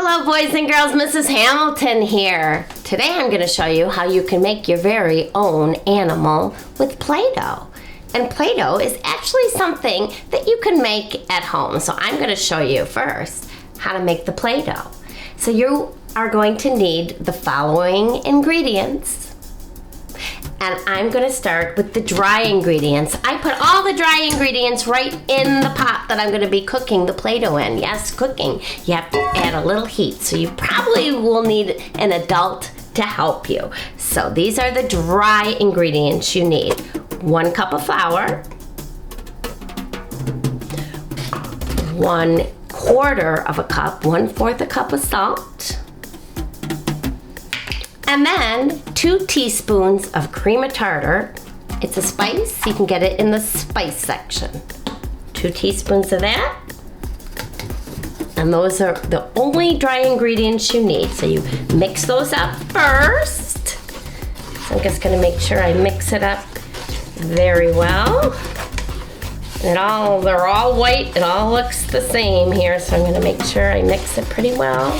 Hello boys and girls, Mrs. Hamilton here. Today I'm going to show you how you can make your very own animal with Play-Doh. And Play-Doh is actually something that you can make at home. So I'm going to show you first how to make the Play-Doh. So you are going to need the following ingredients. And I'm going to start with the dry ingredients. I put all the dry ingredients right in the pot that I'm going to be cooking the Play-Doh in. Yes, cooking. You have to add a little heat. So you probably will need an adult to help you. So these are the dry ingredients you need. 1 cup of flour. 1/4 of a cup, 1/4 a cup of salt. And then 2 teaspoons of cream of tartar. It's a spice. You can get it in the spice section. 2 teaspoons of that. And those are the only dry ingredients you need. So you mix those up first. So I'm just gonna make sure I mix it up very well. They're all white. It all looks the same here. So I'm gonna make sure I mix it pretty well.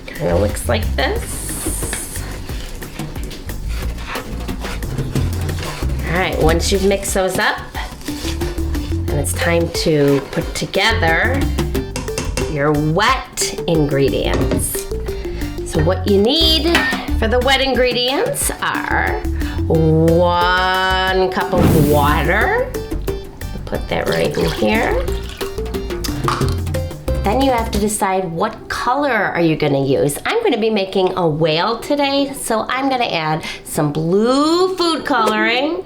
Kind of looks like this. All right, once you've mixed those up, and it's time to put together your wet ingredients. So what you need for the wet ingredients are 1 cup of water. Put that right in here. Then you have to decide what color are you going to use. I'm going to be making a whale today, so I'm going to add some blue food coloring.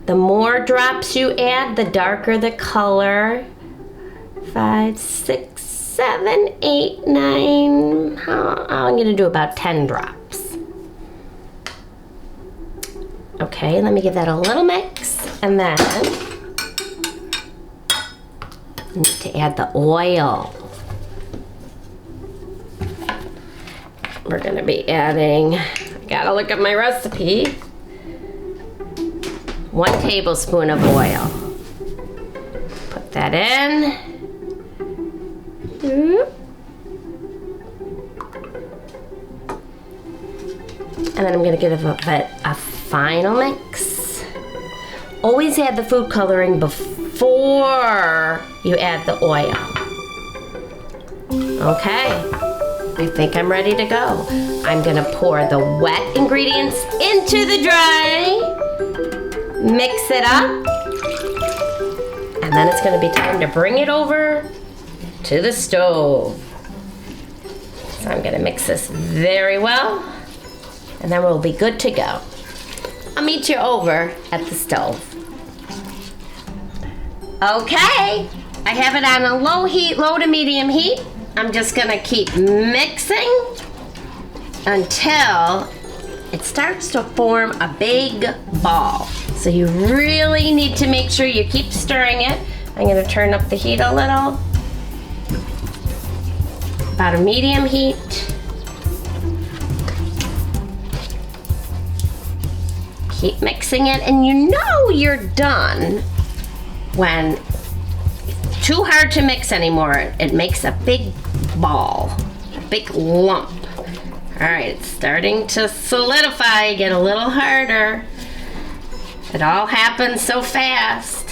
The more drops you add, the darker the color. 5, 6, 7, 8, 9. I'm going to do about 10 drops. Okay, let me give that a little mix, and then I need to add the oil. We're gonna be adding, gotta look at my recipe, 1 tablespoon of oil. Put that in. And then I'm gonna give it a final mix. Always add the food coloring before you add the oil. Okay, I think I'm ready to go. I'm gonna pour the wet ingredients into the dry, mix it up, and then it's gonna be time to bring it over to the stove. So I'm gonna mix this very well, and then we'll be good to go. I'll meet you over at the stove. Okay, I have it on a low heat, low to medium heat. I'm just gonna keep mixing until it starts to form a big ball. So you really need to make sure you keep stirring it. I'm gonna turn up the heat a little. About a medium heat. Keep mixing it, and you know you're done when it's too hard to mix anymore. It makes a big ball, a big lump. All right, it's starting to solidify, get a little harder. It all happens so fast.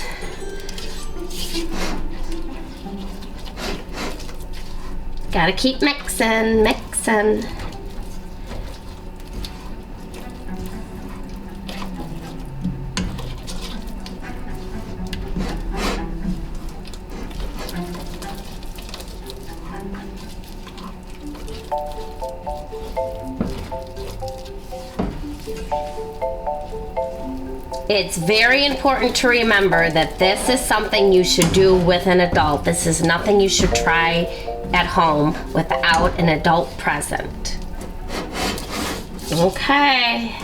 Gotta keep mixing, mixing. It's very important to remember that this is something you should do with an adult. This is nothing you should try at home without an adult present. Okay.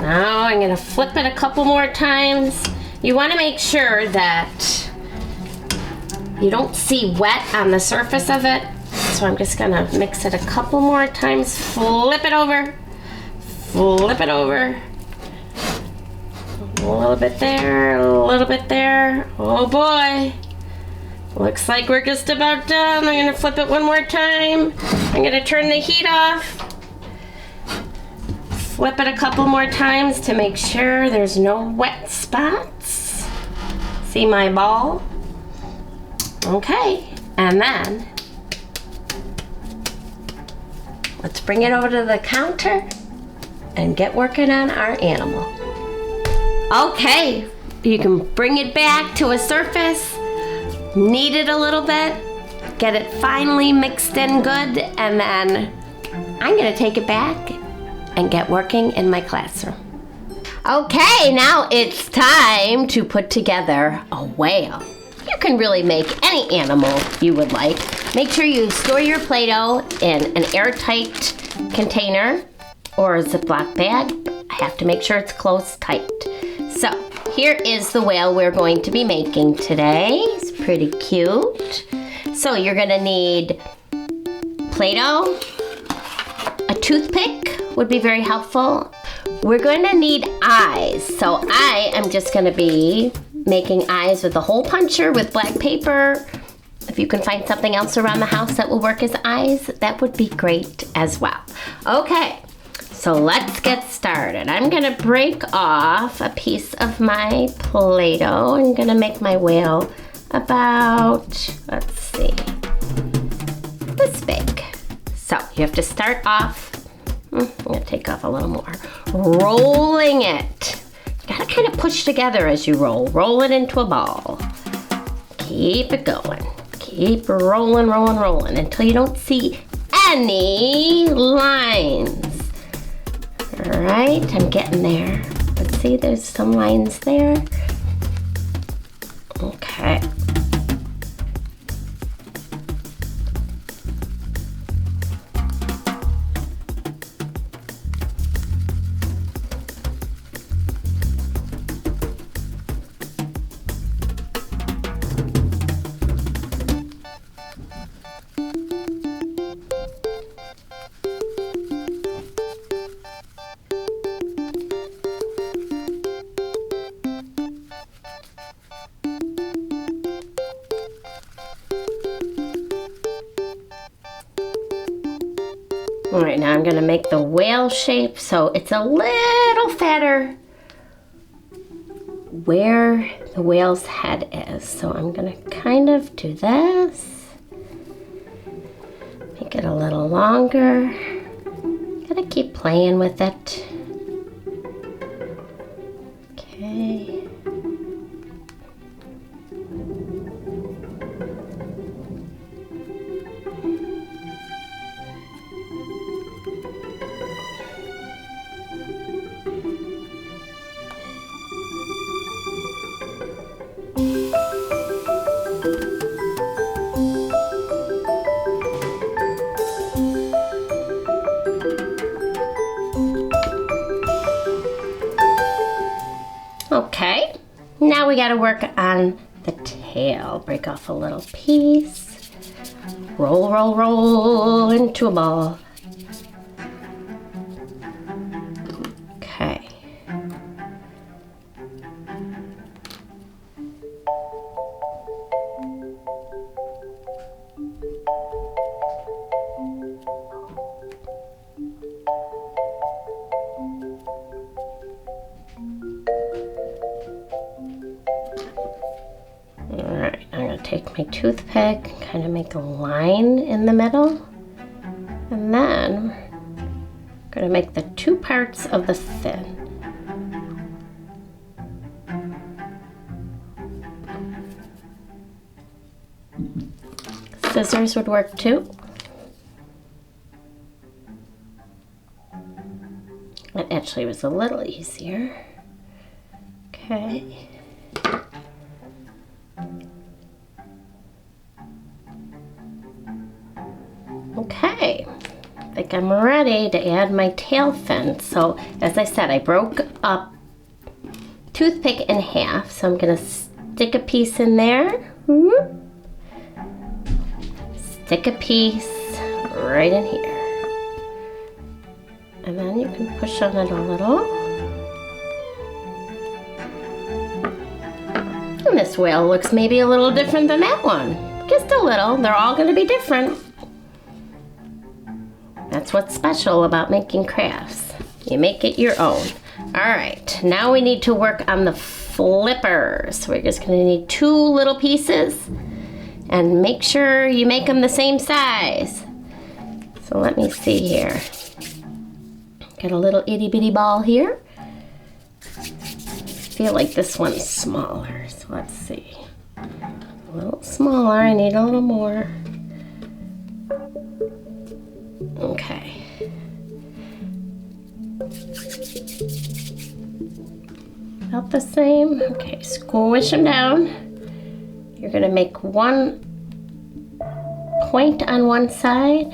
Now I'm gonna flip it a couple more times. You wanna make sure that you don't see wet on the surface of it. So I'm just gonna mix it a couple more times. Flip it over. Flip it over. A little bit there, a little bit there. Oh boy. Looks like we're just about done. I'm gonna flip it one more time. I'm gonna turn the heat off. Flip it a couple more times to make sure there's no wet spots. See my ball? Okay, and then let's bring it over to the counter and get working on our animal. Okay, you can bring it back to a surface, knead it a little bit, get it finely mixed in good, and then I'm gonna take it back and get working in my classroom. Okay, now it's time to put together a whale. You can really make any animal you would like. Make sure you store your Play-Doh in an airtight container or a Ziploc bag. I have to make sure it's closed tight. So here is the whale we're going to be making today. It's pretty cute. So you're gonna need Play-Doh, a toothpick would be very helpful. We're going to need eyes. So I am just gonna be making eyes with a hole puncher with black paper. If you can find something else around the house that will work as eyes, that would be great as well. Okay, so let's get started. I'm gonna break off a piece of my Play-Doh. I'm gonna make my whale about, let's see, this big. So you have to start off, I'm gonna take off a little more, rolling it. You gotta kind of push together as you roll. Roll it into a ball. Keep it going. Keep rolling, rolling, rolling until you don't see any lines. All right, I'm getting there. Let's see, there's some lines there. Okay. All right, now I'm gonna make the whale shape so it's a little fatter where the whale's head is. So I'm gonna kind of do this, make it a little longer. Gotta keep playing with it. Okay. Okay, now we gotta work on the tail. Break off a little piece. Roll, roll, roll into a ball. Okay. Alright, I'm going to take my toothpick and kind of make a line in the middle. And then I'm going to make the two parts of the fin. Scissors would work too. That actually was a little easier. Okay. Okay, I think I'm ready to add my tail fin. So as I said, I broke up toothpick in half. So I'm gonna stick a piece in there. Stick a piece right in here. And then you can push on it a little. this whale looks maybe a little different than that one. Just a little. They're all going to be different. That's what's special about making crafts. You make it your own. All right, now we need to work on the flippers. We're just going to need 2 little pieces, and make sure you make them the same size. So let me see here. Got a little itty bitty ball here. I feel like this one's smaller, so let's see. A little smaller, I need a little more. Okay. About the same. Okay, squish them down. You're gonna make 1 point on one side.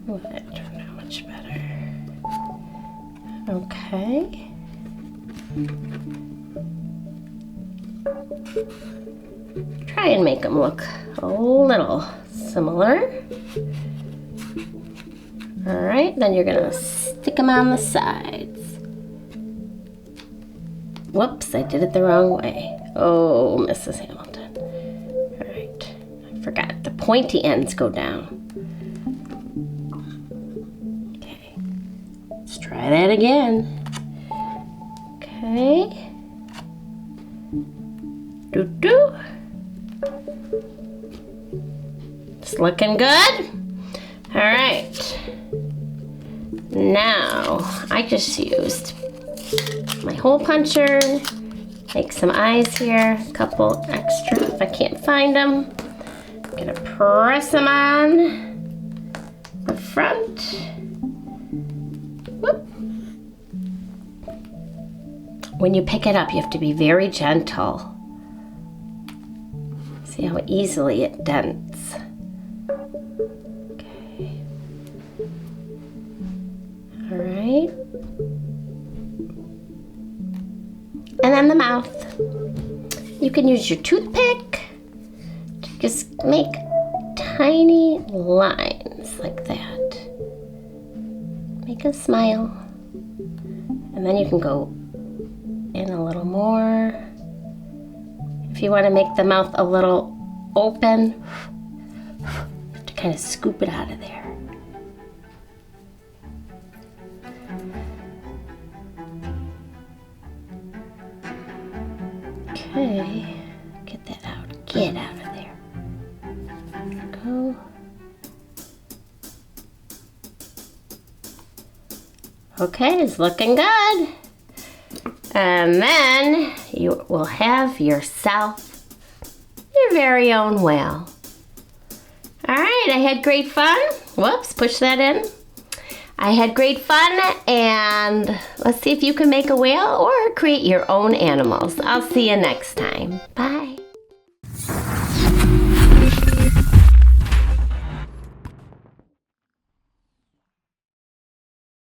Oh, that turned out much better. Okay. Try and make them look a little similar. All right, then you're gonna stick them on the sides. Whoops, I did it the wrong way. Oh, Mrs. Hamilton. All right, I forgot, the pointy ends go down. Okay, let's try that again. Okay. Doo-doo. It's looking good. All right. Now, I just used my hole puncher. Make some eyes here, a couple extra if I can't find them. I'm gonna press them on the front. Whoop. When you pick it up, you have to be very gentle. See how easily it dents. Okay. All right. And then the mouth. You can use your toothpick to just make tiny lines like that. Make a smile. And then you can go in a little more. If you want to make the mouth a little open, you have to kind of scoop it out of there. Okay, get that out. Get out of there. There we go. Okay, it's looking good. And then you will have yourself your very own whale. All right, I had great fun. Whoops, push that in. I had great fun, and let's see if you can make a whale or create your own animals. I'll see you next time. Bye.